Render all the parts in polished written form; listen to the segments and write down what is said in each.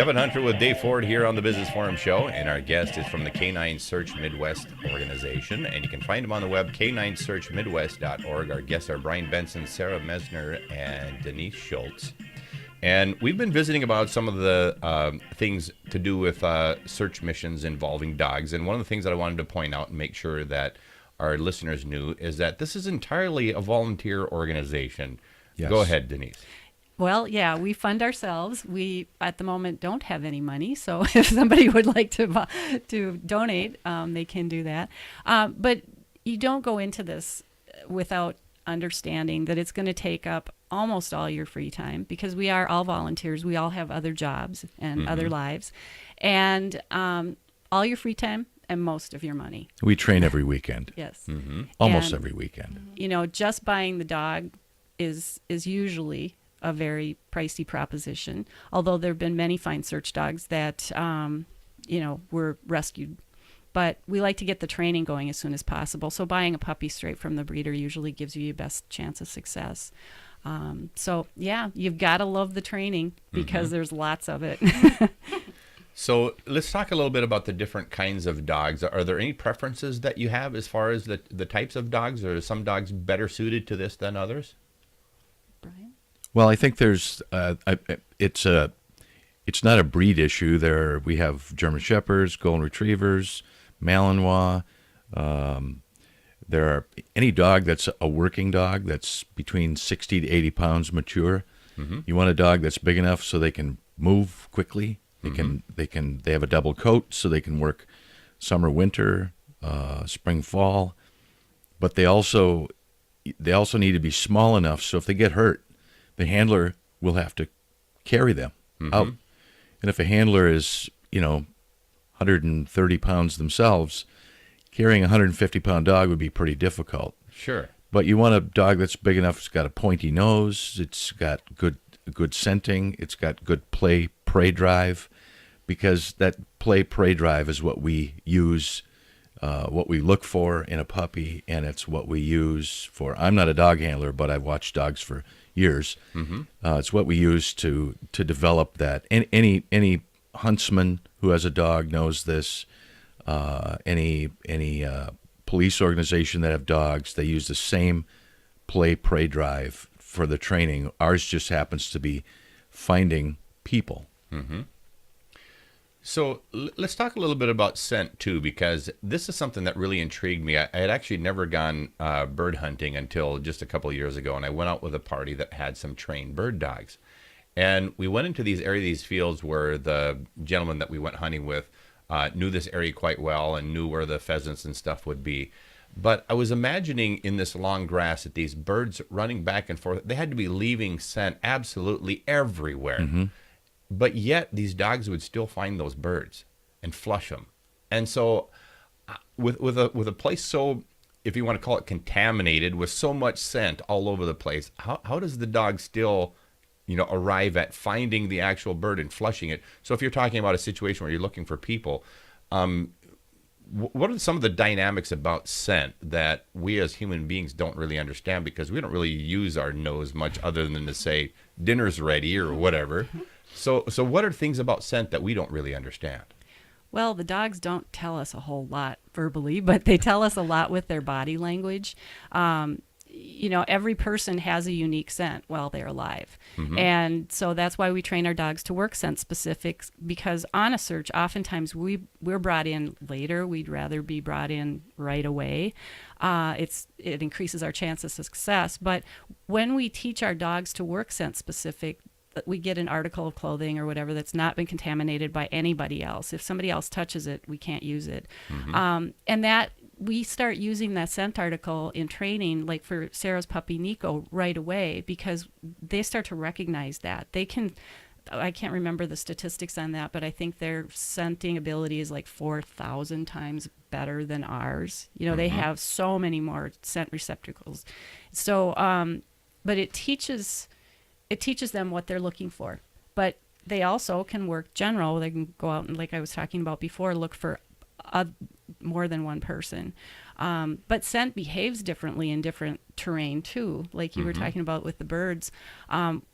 Kevin Hunter with Dave Ford here on the Business Forum Show, and our guest is from the Canine Search Midwest organization, and you can find him on the web, caninesearchmidwest.org. Our guests are Brian Benson, Sarah Messner, and Denise Schultz. And we've been visiting about some of the things to do with search missions involving dogs, and one of the things that I wanted to point out and make sure that our listeners knew is that this is entirely a volunteer organization. Yes. Go ahead, Denise. Well, yeah, we fund ourselves. We, at the moment, don't have any money, so if somebody would like to donate, they can do that. But you don't go into this without understanding that it's going to take up almost all your free time, because we are all volunteers. We all have other jobs and other lives, and all your free time and most of your money. We train every weekend. Yes. Almost And, every weekend. You know, just buying the dog is usually a very pricey proposition, although there have been many fine search dogs that, were rescued. But we like to get the training going as soon as possible. So buying a puppy straight from the breeder usually gives you your best chance of success. So, yeah, you've got to love the training because there's lots of it. So let's talk a little bit about the different kinds of dogs. Are there any preferences that you have as far as the types of dogs? Or are some dogs better suited to this than others? Brian? Well, I think there's it's not a breed issue. We have German Shepherds, Golden Retrievers, Malinois. There are any dog that's a working dog that's between 60 to 80 pounds mature. You want a dog that's big enough so they can move quickly. They have a double coat so they can work summer, winter, spring, fall. But they also need to be small enough so if they get hurt, the handler will have to carry them out. And if a handler is, 130 pounds themselves, carrying a 150-pound dog would be pretty difficult. Sure. But you want a dog that's big enough. It's got a pointy nose. It's got good scenting. It's got good prey drive, because that prey drive is what we use, what we look for in a puppy, and it's what we use for. I'm not a dog handler, but I've watched dogs for years. It's what we use to develop that. And any huntsman who has a dog knows this. Any police organization that have dogs, they use the same prey drive for the training. Ours just happens to be finding people. So let's talk a little bit about scent too, because this is something that really intrigued me. I had actually never gone bird hunting until just a couple of years ago, and I went out with a party that had some trained bird dogs. And we went into these fields where the gentleman that we went hunting with knew this area quite well and knew where the pheasants and stuff would be. But I was imagining in this long grass that these birds running back and forth, they had to be leaving scent absolutely everywhere. But yet these dogs would still find those birds and flush them. And so with a place so, if you want to call it contaminated, with so much scent all over the place, how does the dog still, arrive at finding the actual bird and flushing it? So if you're talking about a situation where you're looking for people, what are some of the dynamics about scent that we as human beings don't really understand, because we don't really use our nose much other than to say dinner's ready or whatever. So what are things about scent that we don't really understand? Well, the dogs don't tell us a whole lot verbally, but they tell us a lot with their body language. Every person has a unique scent while they're alive. And so that's why we train our dogs to work scent specifics, because on a search, oftentimes we're brought in later. We'd rather be brought in right away. It increases our chance of success. But when we teach our dogs to work scent specific, we get an article of clothing or whatever that's not been contaminated by anybody else. If somebody else touches it, we can't use it. And that we start using that scent article in training, like for Sarah's puppy Nico, right away, because they start to recognize that. I can't remember the statistics on that, but I think their scenting ability is like 4,000 times better than ours. They have so many more scent receptacles. So, but it teaches them what they're looking for. But they also can work general. They can go out and, like I was talking about before, look for more than one person. But scent behaves differently in different terrain too, like you were talking about with the birds.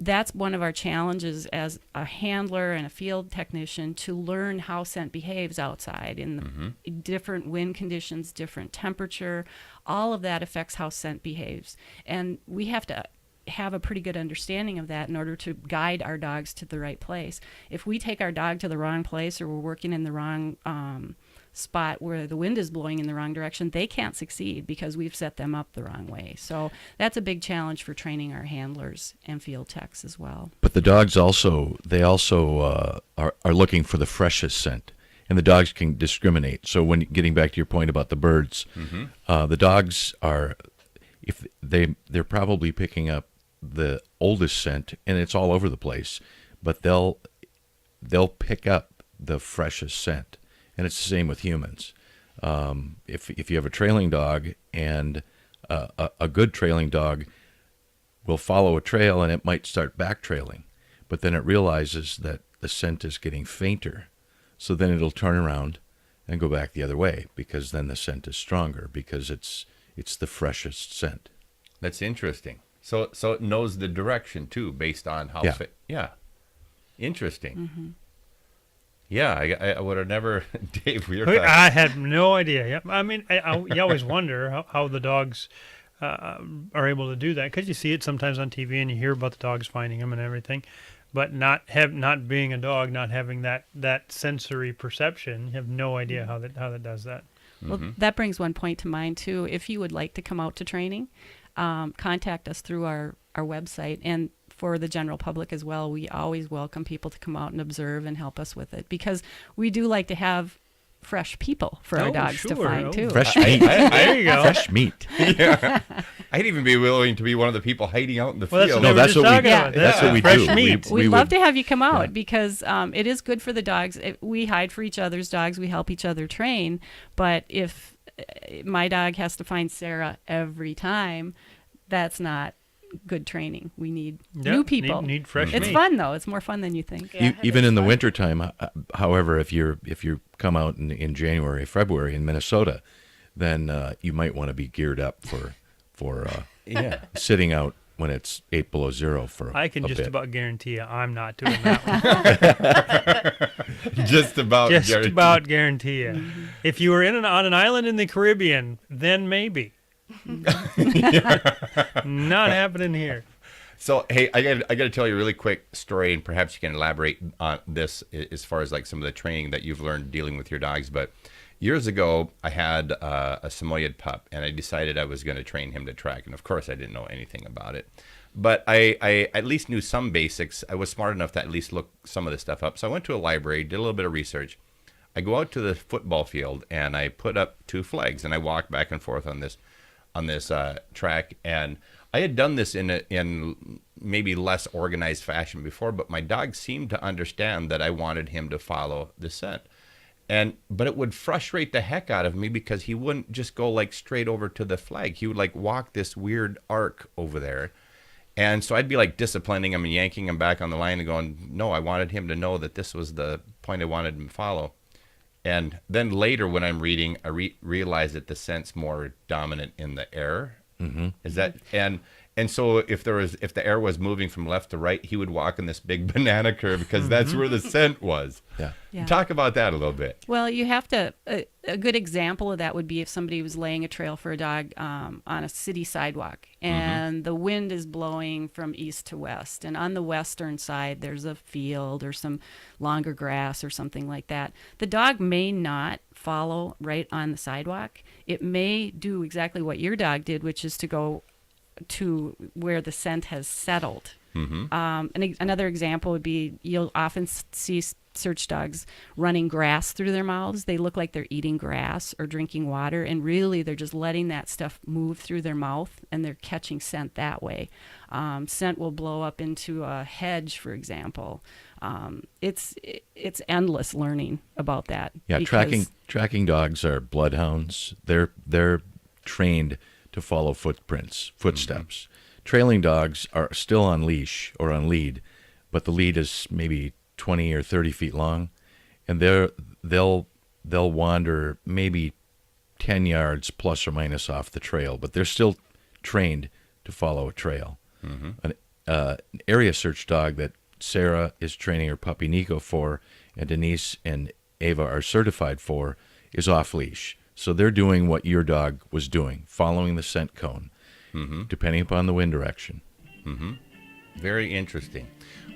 That's one of our challenges as a handler and a field technician, to learn how scent behaves outside in the different wind conditions, different temperature. All of that affects how scent behaves. And we have to have a pretty good understanding of that in order to guide our dogs to the right place. If we take our dog to the wrong place, or we're working in the wrong spot where the wind is blowing in the wrong direction, they can't succeed because we've set them up the wrong way. So that's a big challenge for training our handlers and field techs as well. But the dogs also are looking for the freshest scent, and the dogs can discriminate. So when getting back to your point about the birds, the dogs are, if they're probably picking up the oldest scent, and it's all over the place, but they'll pick up the freshest scent. And it's the same with humans. If you have a trailing dog, and a good trailing dog will follow a trail, and it might start back trailing, but then it realizes that the scent is getting fainter. So then it'll turn around and go back the other way, because then the scent is stronger, because it's the freshest scent. That's interesting. So it knows the direction too, based on how fit. Yeah. Interesting. Yeah, I would have never, Dave. I had no idea. Yeah, I mean, you always wonder how the dogs are able to do that, because you see it sometimes on TV and you hear about the dogs finding them and everything, but not being a dog, not having that sensory perception, you have no idea how that does that. Well, that brings one point to mind too. If you would like to come out to training, contact us through our website. And for the general public as well, we always welcome people to come out and observe and help us with it, because we do like to have fresh people for our dogs to find too. Fresh meat. There you go. Fresh meat. Yeah. I'd even be willing to be one of the people hiding out in the field. That's what we do. That's what we fresh do. Meat. We'd love to have you come out, because it is good for the dogs. We hide for each other's dogs. We help each other train. But if my dog has to find Sarah every time, that's not good training. We need new people. Need fresh It's meat. fun though. It's more fun than you think. Even in the wintertime, however, if you come out in January, February in Minnesota, then you might want to be geared up for sitting out when it's 8 below zero for I can a just bit. about guarantee you I'm not doing that one. Just about guarantee you. If you were on an island in the Caribbean, then maybe. Not happening here. So, hey, I got to tell you a really quick story, and perhaps you can elaborate on this as far as like some of the training that you've learned dealing with your dogs. But years ago, I had a Samoyed pup, and I decided I was going to train him to track. And of course, I didn't know anything about it. But I at least knew some basics. I was smart enough to at least look some of this stuff up. So I went to a library, did a little bit of research. I go out to the football field, and I put up 2 flags, and I walk back and forth on this track. And I had done this in maybe less organized fashion before, but my dog seemed to understand that I wanted him to follow the scent. But it would frustrate the heck out of me, because he wouldn't just go like straight over to the flag. He would like walk this weird arc over there. And so I'd be like disciplining him and yanking him back on the line and going, no, I wanted him to know that this was the point I wanted him to follow. And then later when I'm reading, I realize that the scent's more dominant in the air. Mm-hmm. Is that and so if the air was moving from left to right, he would walk in this big banana curve, because that's where the scent was. Yeah. Talk about that a little bit. Well, you have to. A good example of that would be if somebody was laying a trail for a dog on a city sidewalk, and the wind is blowing from east to west, and on the western side there's a field or some longer grass or something like that. The dog may not follow right on the sidewalk. It may do exactly what your dog did, which is to go to where the scent has settled. Another example would be, you'll often see search dogs running grass through their mouths. They look like they're eating grass or drinking water, and really they're just letting that stuff move through their mouth, and they're catching scent that way. Scent will blow up into a hedge, for example. It's endless learning about that. Yeah, tracking dogs are bloodhounds. They're trained to follow footsteps. Trailing dogs are still on leash or on lead, but the lead is maybe 20 or 30 feet long, and they'll wander maybe 10 yards plus or minus off the trail, but they're still trained to follow a trail. An area search dog that Sarah is training her puppy Nico for, and Denise and Ava are certified for, is off leash. So they're doing what your dog was doing, following the scent cone, depending upon the wind direction. Very interesting.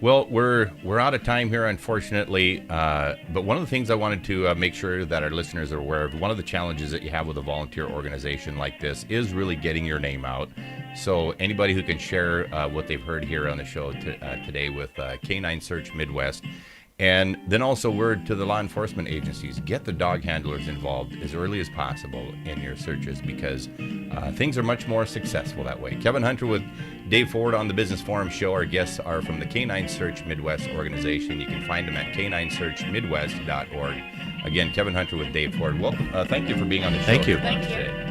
Well, we're out of time here, unfortunately. But one of the things I wanted to make sure that our listeners are aware of, one of the challenges that you have with a volunteer organization like this is really getting your name out. So anybody who can share what they've heard here on the show today with Canine Search Midwest. And then also word to the law enforcement agencies, get the dog handlers involved as early as possible in your searches, because things are much more successful that way. Kevin Hunter with Dave Ford on the Business Forum show. Our guests are from the Canine Search Midwest organization. You can find them at caninesearchmidwest.org. Again, Kevin Hunter with Dave Ford. Welcome. Thank you for being on the show. Thank you. Thank you.